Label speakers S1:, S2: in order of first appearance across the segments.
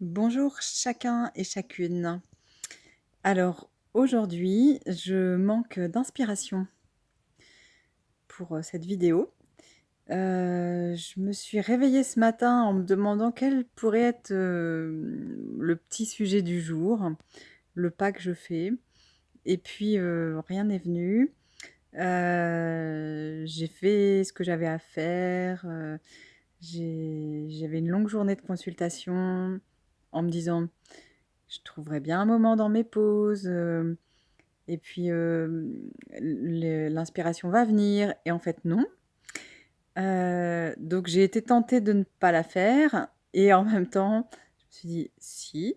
S1: Bonjour chacun et chacune. Alors aujourd'hui, je manque d'inspiration pour, cette vidéo. Je me suis réveillée ce matin en me demandant quel pourrait être, le petit sujet du jour, le pas que je fais et puis, rien n'est venu. J'ai fait ce que j'avais à faire, j'avais une longue journée de consultation en me disant: «Je trouverai bien un moment dans mes pauses, et puis, l'inspiration va venir» et en fait non. Donc j'ai été tentée de ne pas la faire et en même temps, je me suis dit: «Si,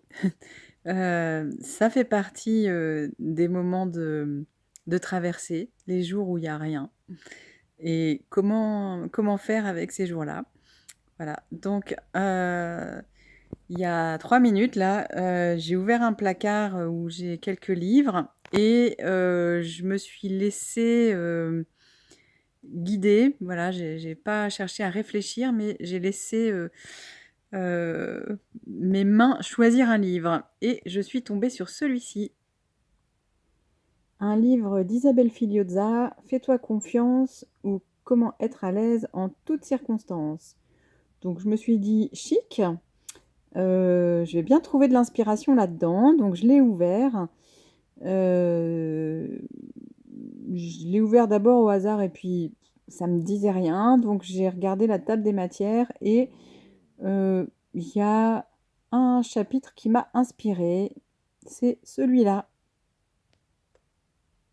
S1: ça fait partie, des moments de traversée, les jours où il y a rien et comment faire avec ces jours-là?» Voilà, donc il y a 3 minutes là, j'ai ouvert un placard, où j'ai quelques livres et je me suis laissée, guider. Voilà, j'ai pas cherché à réfléchir, mais j'ai laissé, mes mains choisir un livre et je suis tombée sur celui-ci. Un livre d'Isabelle Filliozza, «Fais-toi confiance» ou «Comment être à l'aise en toutes circonstances». Donc je me suis dit: «Chic, je vais bien trouver de l'inspiration là-dedans», donc je l'ai ouvert. Heu, je l'ai ouvert d'abord au hasard et puis ça me disait rien, donc j'ai regardé la table des matières et il y a un chapitre qui m'a inspirée, c'est celui-là.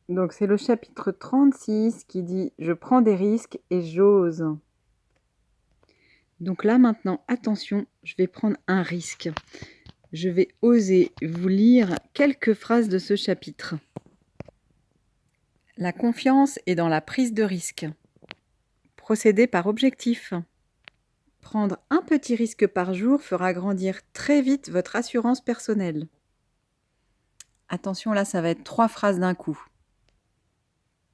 S1: Donc c'est le chapitre 36 qui dit: «Je prends des risques et j'ose». Donc là maintenant, attention, je vais prendre un risque. Je vais oser vous lire quelques phrases de ce chapitre. La confiance est dans la prise de risque. Procéder par objectif. Prendre un petit risque par jour fera grandir très vite votre assurance personnelle. Attention, là, ça va être 3 phrases d'un coup.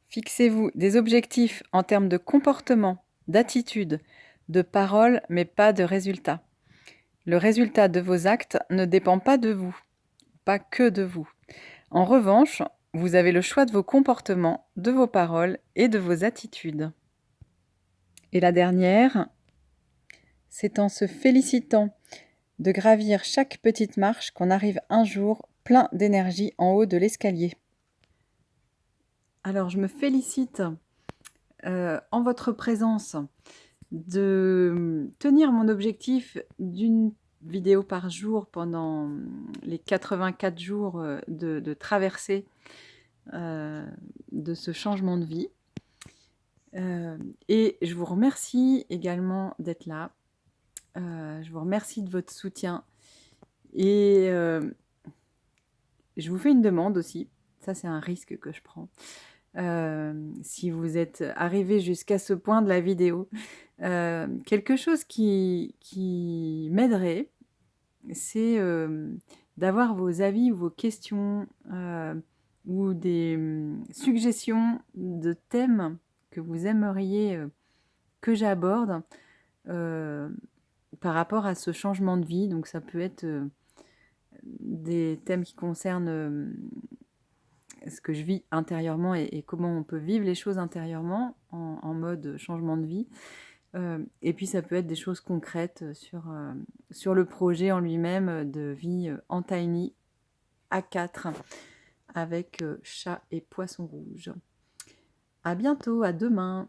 S1: Fixez-vous des objectifs en termes de comportement, d'attitude, de parole, mais pas de résultat. Le résultat de vos actes ne dépend pas de vous, pas que de vous. En revanche, vous avez le choix de vos comportements, de vos paroles et de vos attitudes. Et la dernière, c'est en se félicitant de gravir chaque petite marche qu'on arrive un jour plein d'énergie en haut de l'escalier. Alors je me félicite en votre présence de tenir mon objectif d'une vidéo par jour pendant les 84 jours de traversée de ce changement de vie. Et je vous remercie également d'être là. Je vous remercie de votre soutien et je vous fais une demande aussi. Ça, c'est un risque que je prends. Si vous êtes arrivé jusqu'à ce point de la vidéo, quelque chose qui m'aiderait, c'est, d'avoir vos avis ou vos questions, ou des, suggestions de thèmes que vous aimeriez, que j'aborde, heu, par rapport à ce changement de vie. Donc ça peut être, des thèmes qui concernent, ce que je vis intérieurement et comment on peut vivre les choses intérieurement en mode changement de vie. Et puis ça peut être des choses concrètes sur le projet en lui-même de vie en tiny à 4 avec chat et poisson rouge. À bientôt, à demain.